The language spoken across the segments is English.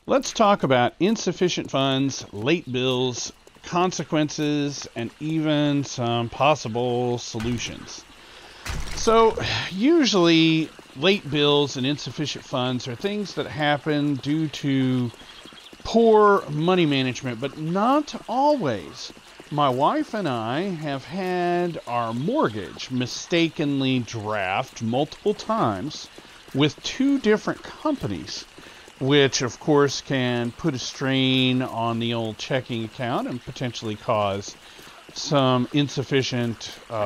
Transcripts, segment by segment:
Let's talk about insufficient funds, late bills, consequences, and even some possible solutions. So, usually, late bills and insufficient funds are things that happen due to poor money management, but not always. My wife and I have had our mortgage mistakenly draft multiple times with two different companies, which of course can put a strain on the old checking account and potentially cause some insufficient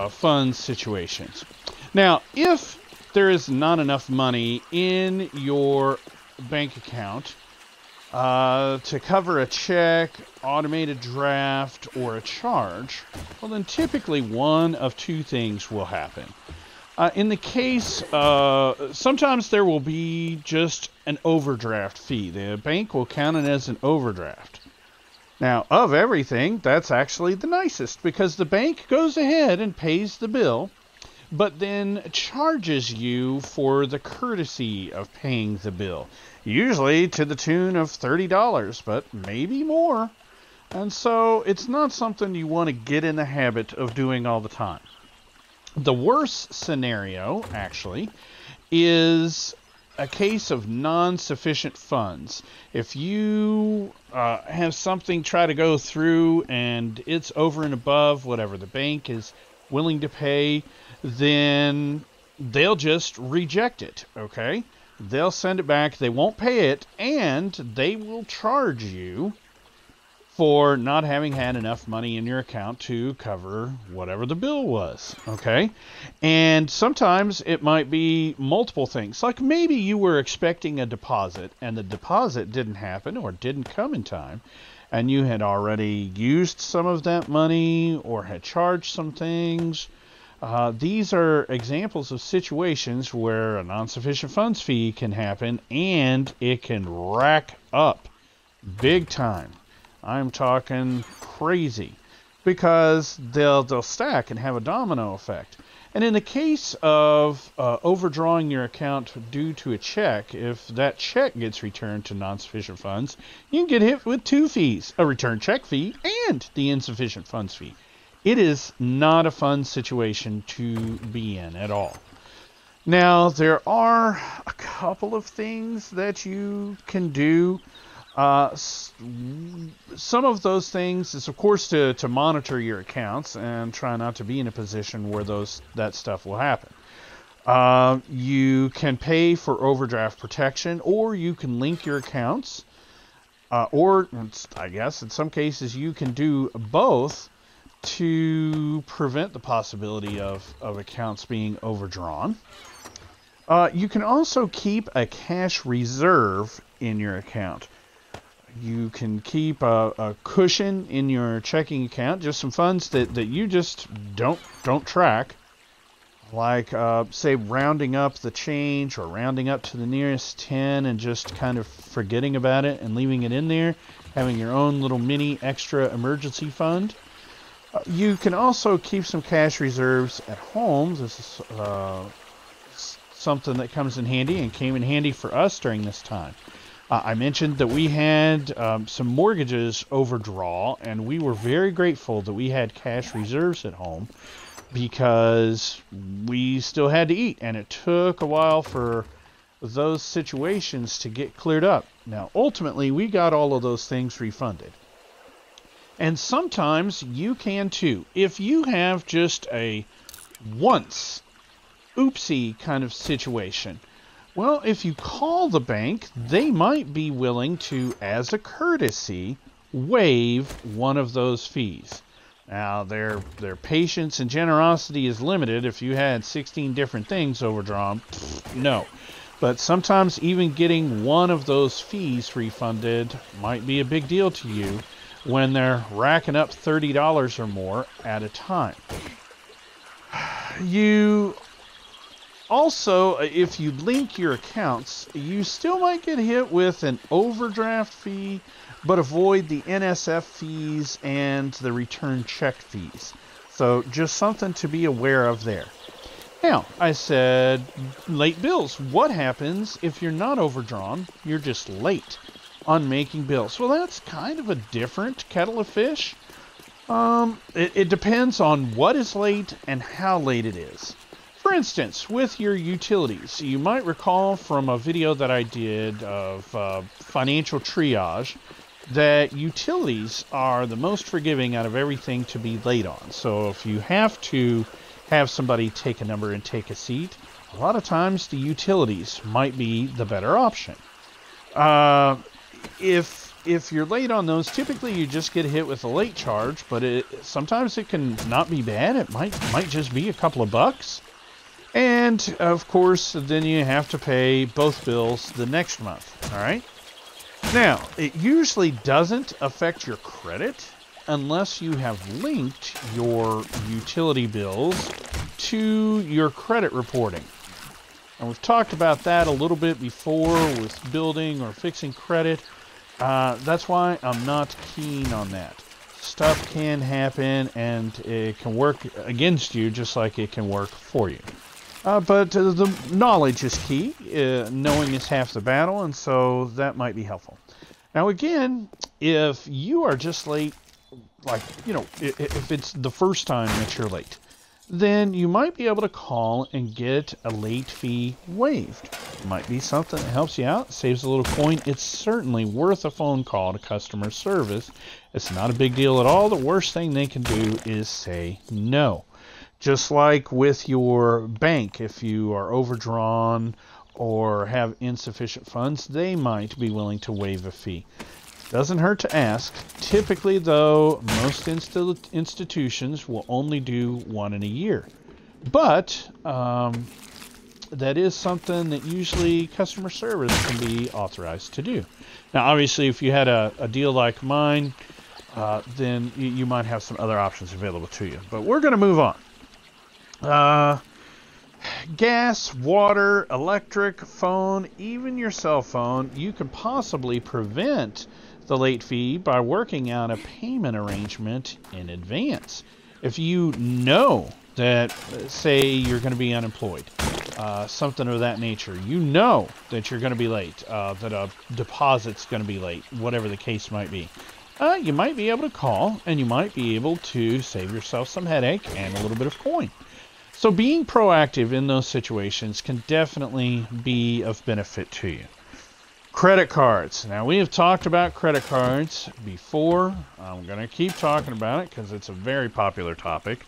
funds situations. Now, if there is not enough money in your bank account to cover a check, automated draft, or a charge, well then typically one of two things will happen. In the case, sometimes there will be just an overdraft fee. The bank will count it as an overdraft. Now, of everything, that's actually the nicest because the bank goes ahead and pays the bill, but then charges you for the courtesy of paying the bill, usually to the tune of $30, but maybe more. And so it's not something you want to get in the habit of doing all the time. The worst scenario, actually, is a case of non-sufficient funds. If you have something try to go through and it's over and above whatever the bank is willing to pay, then they'll just reject it, okay? They'll send it back, they won't pay it, and they will charge you for not having had enough money in your account to cover whatever the bill was, okay? And sometimes it might be multiple things. Like maybe you were expecting a deposit and the deposit didn't happen or didn't come in time, and you had already used some of that money or had charged some things. These are examples of situations where a non-sufficient funds fee can happen and it can rack up big time. I'm talking crazy because they'll stack and have a domino effect. And in the case of overdrawing your account due to a check, if that check gets returned to non-sufficient funds, you can get hit with two fees, a return check fee and the insufficient funds fee. It is not a fun situation to be in at all. Now, there are a couple of things that you can do. Some of those things is, of course, to monitor your accounts and try not to be in a position where that stuff will happen. You can pay for overdraft protection, or you can link your accounts, or I guess in some cases you can do both to prevent the possibility of accounts being overdrawn. You can also keep a cash reserve in your account. You can keep a cushion in your checking account, just some funds that you just don't track, like say rounding up the change or rounding up to the nearest 10 and just kind of forgetting about it and leaving it in there, having your own little mini extra emergency fund. You can also keep some cash reserves at home. This is something that comes in handy and came in handy for us during this time. I mentioned that we had some mortgages overdraw, and we were very grateful that we had cash reserves at home because we still had to eat, and it took a while for those situations to get cleared up. Now, ultimately, we got all of those things refunded. And sometimes you can too. If you have just a once oopsie kind of situation, well, if you call the bank, they might be willing to, as a courtesy, waive one of those fees. Now, their patience and generosity is limited. If you had 16 different things overdrawn, no. But sometimes even getting one of those fees refunded might be a big deal to you when they're racking up $30 or more at a time. You also, if you link your accounts, you still might get hit with an overdraft fee, but avoid the NSF fees and the return check fees. So just something to be aware of there. Now, I said late bills. What happens if you're not overdrawn? You're just late. on making bills. Well, that's kind of a different kettle of fish. It depends on what is late and how late it is. For instance, with your utilities, you might recall from a video that I did of financial triage that utilities are the most forgiving out of everything to be late on. So if you have to have somebody take a number and take a seat, a lot of times the utilities might be the better option. If you're late on those, typically you just get hit with a late charge, but sometimes it can not be bad. It might just be a couple of bucks. And of course, then you have to pay both bills the next month. All right. Now, it usually doesn't affect your credit unless you have linked your utility bills to your credit reporting. And we've talked about that a little bit before with building or fixing credit. That's why I'm not keen on that. Stuff can happen and it can work against you just like it can work for you. But the knowledge is key. Knowing is half the battle, and so that might be helpful. Now again, if you are just late, like, if it's the first time that you're late, then you might be able to call and get a late fee waived. It might be something that helps you out, saves a little coin. It's certainly worth a phone call to customer service. It's not a big deal at all. The worst thing they can do is say no. Just like with your bank, if you are overdrawn or have insufficient funds, they might be willing to waive a fee. Doesn't hurt to ask. Typically, though, most institutions will only do one in a year. But that is something that usually customer service can be authorized to do. Now, obviously, if you had a deal like mine, then you might have some other options available to you. But we're going to move on. Gas, water, electric, phone, even your cell phone, you could possibly prevent the late fee by working out a payment arrangement in advance. If you know that, say, you're going to be unemployed, something of that nature, you know that you're going to be late, that a deposit's going to be late, whatever the case might be. You might be able to call, and you might be able to save yourself some headache and a little bit of coin. So being proactive in those situations can definitely be of benefit to you. Credit cards. Now, we have talked about credit cards before. I'm going to keep talking about it because it's a very popular topic.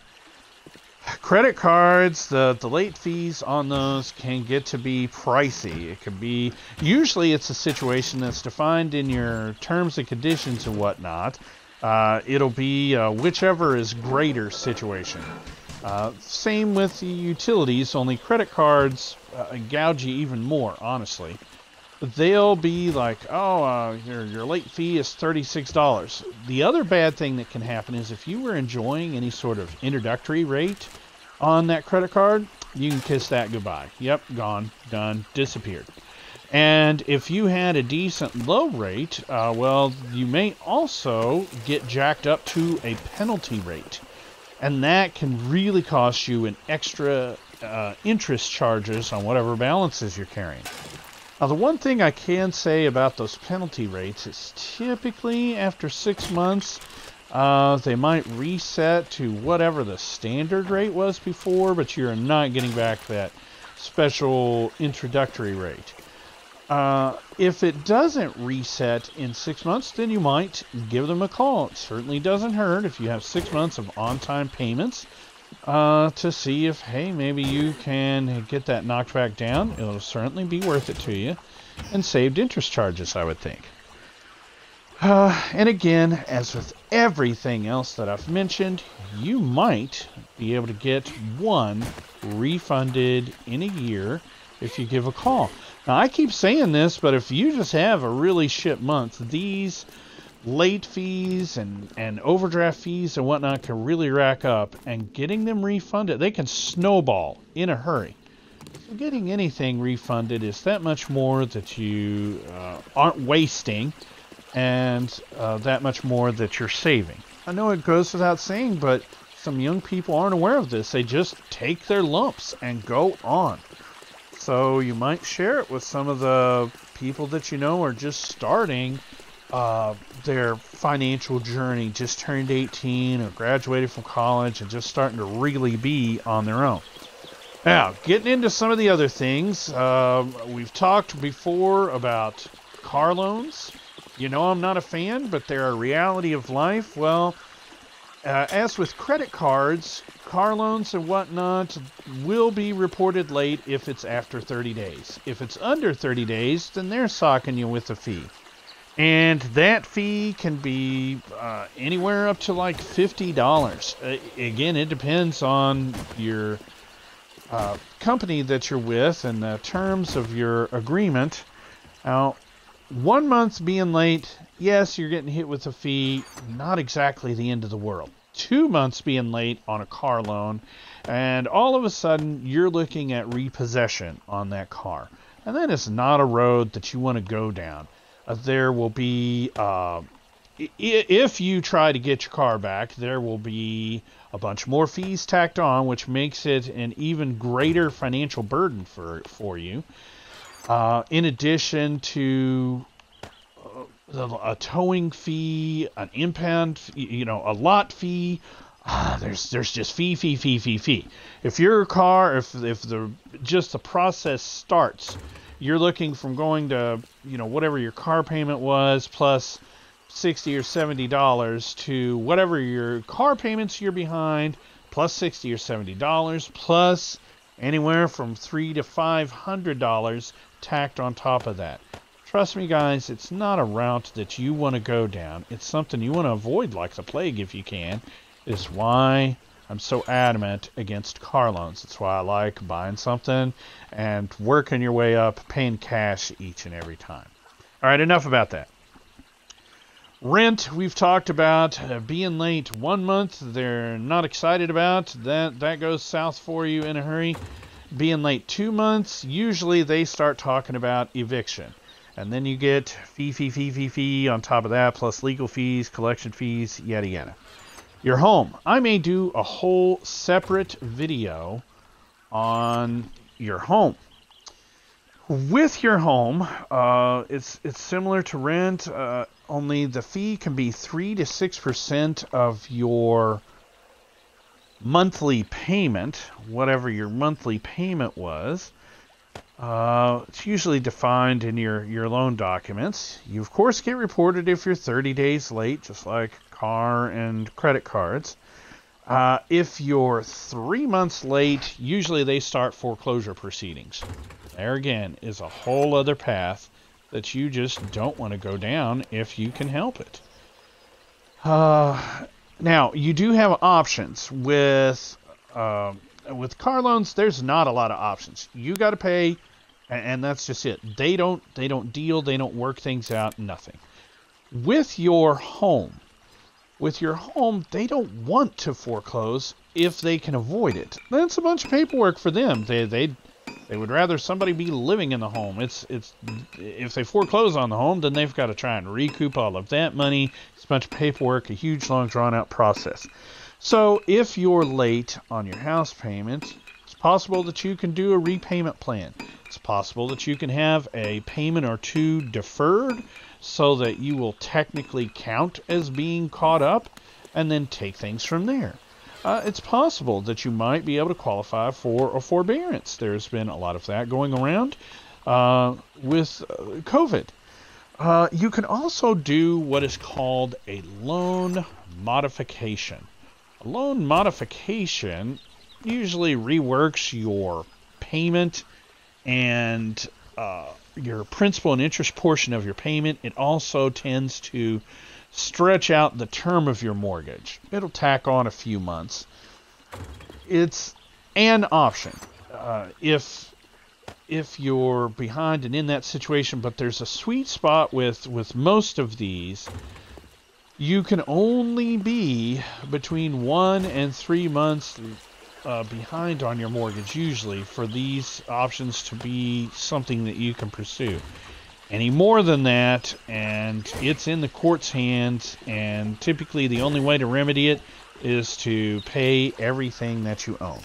Credit cards, the late fees on those can get to be pricey. It could be, usually it's a situation that's defined in your terms and conditions and whatnot. It'll be whichever is greater situation. Same with the utilities, only credit cards gouge you even more, honestly. They'll be like, your late fee is $36. The other bad thing that can happen is if you were enjoying any sort of introductory rate on that credit card, you can kiss that goodbye. Yep, gone, done, disappeared. And if you had a decent low rate, you may also get jacked up to a penalty rate. And that can really cost you an extra interest charges on whatever balances you're carrying. Now, the one thing I can say about those penalty rates is typically after 6 months, they might reset to whatever the standard rate was before, but you're not getting back that special introductory rate. If it doesn't reset in 6 months, then you might give them a call. It certainly doesn't hurt if you have 6 months of on-time payments to see if, hey, maybe you can get that knocked back down. It'll certainly be worth it to you. And saved interest charges, I would think. And again, as with everything else that I've mentioned, you might be able to get one refunded in a year if you give a call. Now, I keep saying this, but if you just have a really shit month, these late fees and overdraft fees and whatnot can really rack up, and getting them refunded, they can snowball in a hurry. So getting anything refunded is that much more that you aren't wasting, and that much more that you're saving. I know it goes without saying, but some young people aren't aware of this. They just take their lumps and go on. So you might share it with some of the people that you know are just starting their financial journey, just turned 18 or graduated from college and just starting to really be on their own. Now, getting into some of the other things, we've talked before about car loans. You know I'm not a fan, but they're a reality of life. Well, as with credit cards, car loans and whatnot will be reported late if it's after 30 days. If it's under 30 days, then they're socking you with a fee. And that fee can be anywhere up to like $50. Again, it depends on your company that you're with and the terms of your agreement. Now, 1 month being late, yes, you're getting hit with a fee, not exactly the end of the world. 2 months being late on a car loan, and all of a sudden you're looking at repossession on that car. And that is not a road that you want to go down. There will be, if you try to get your car back, there will be a bunch more fees tacked on, which makes it an even greater financial burden for you. In addition to a towing fee, an impound, a lot fee. There's just fee. If your car, if the process starts, you're looking from going to, whatever your car payment was plus $60 or $70 to whatever your car payments you're behind plus $60 or $70 plus anywhere from $300 to $500 tacked on top of that. Trust me, guys, it's not a route that you want to go down. It's something you want to avoid like the plague if you can. It's why I'm so adamant against car loans. It's why I like buying something and working your way up, paying cash each and every time. All right, enough about that. Rent, we've talked about being late 1 month. They're not excited about. That goes south for you in a hurry. Being late 2 months, usually they start talking about eviction. And then you get fee on top of that, plus legal fees, collection fees, yada yada. Your home. I may do a whole separate video on your home. With your home, it's similar to rent, only the fee can be 3 to 6% of your monthly payment, whatever your monthly payment was. It's usually defined in your loan documents. You, of course, get reported if you're 30 days late, just like car and credit cards. If you're 3 months late, usually they start foreclosure proceedings. There again is a whole other path that you just don't want to go down if you can help it. Now, you do have options with car loans. There's not a lot of options. You got to pay, and that's just it. They don't deal. They don't work things out. Nothing. With your home, they don't want to foreclose if they can avoid it. That's a bunch of paperwork for them. They would rather somebody be living in the home. It's if they foreclose on the home, then they've got to try and recoup all of that money. It's a bunch of paperwork, a huge, long, drawn-out process. So if you're late on your house payment, it's possible that you can do a repayment plan. It's possible that you can have a payment or two deferred so that you will technically count as being caught up and then take things from there. It's possible that you might be able to qualify for a forbearance. There's been a lot of that going around with COVID. You can also do what is called a loan modification. A loan modification usually reworks your payment and your principal and interest portion of your payment. It also tends to stretch out the term of your mortgage. It'll tack on a few months. It's an option if you're behind and in that situation, but there's a sweet spot with most of these. You can only be between 1 and 3 months behind on your mortgage usually for these options to be something that you can pursue. Any more than that, and it's in the court's hands, and typically the only way to remedy it is to pay everything that you own.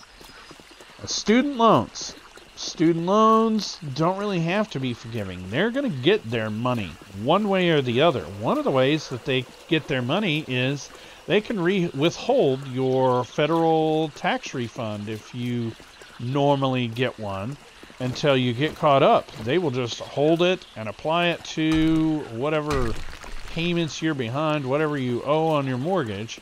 Student loans. student loans don't really have to be forgiving. They're going to get their money one way or the other. One of the ways that they get their money is they can withhold your federal tax refund if you normally get one until you get caught up. They will just hold it and apply it to whatever payments you're behind, whatever you owe on your mortgage,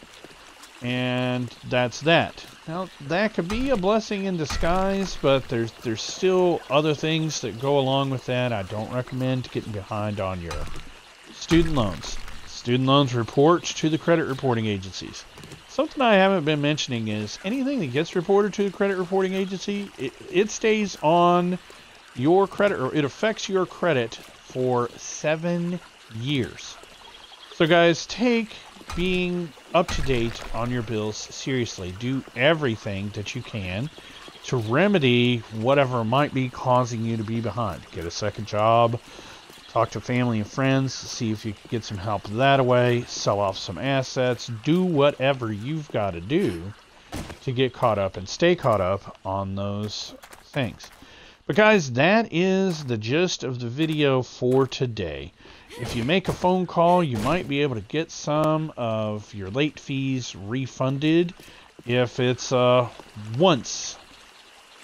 and that's that. Now, that could be a blessing in disguise, but there's still other things that go along with that. I don't recommend getting behind on your student loans. Student loans reports to the credit reporting agencies. Something I haven't been mentioning is anything that gets reported to the credit reporting agency, it stays on your credit, or it affects your credit for 7 years. So guys, take being up to date on your bills seriously. Do everything that you can to remedy whatever might be causing you to be behind. Get a second job, talk to family and friends, see if you can get some help that way, sell off some assets, do whatever you've got to do to get caught up and stay caught up on those things. But guys, that is the gist of the video for today. If you make a phone call, you might be able to get some of your late fees refunded if it's once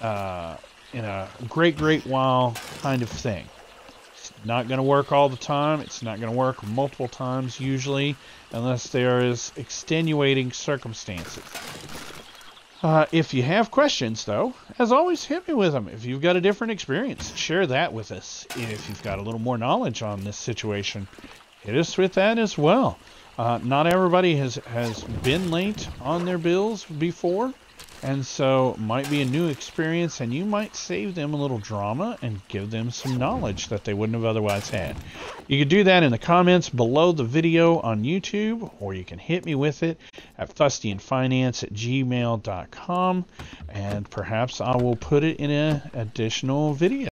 in a great while kind of thing. It's not going to work all the time. It's not going to work multiple times usually unless there is extenuating circumstances. If you have questions, though, as always, hit me with them. If you've got a different experience, share that with us. If you've got a little more knowledge on this situation, hit us with that as well. Not everybody has been late on their bills before, and so might be a new experience, and you might save them a little drama and give them some knowledge that they wouldn't have otherwise had. You can do that in the comments below the video on YouTube, or you can hit me with it at fustianfinance@gmail.com, and perhaps I will put it in an additional video.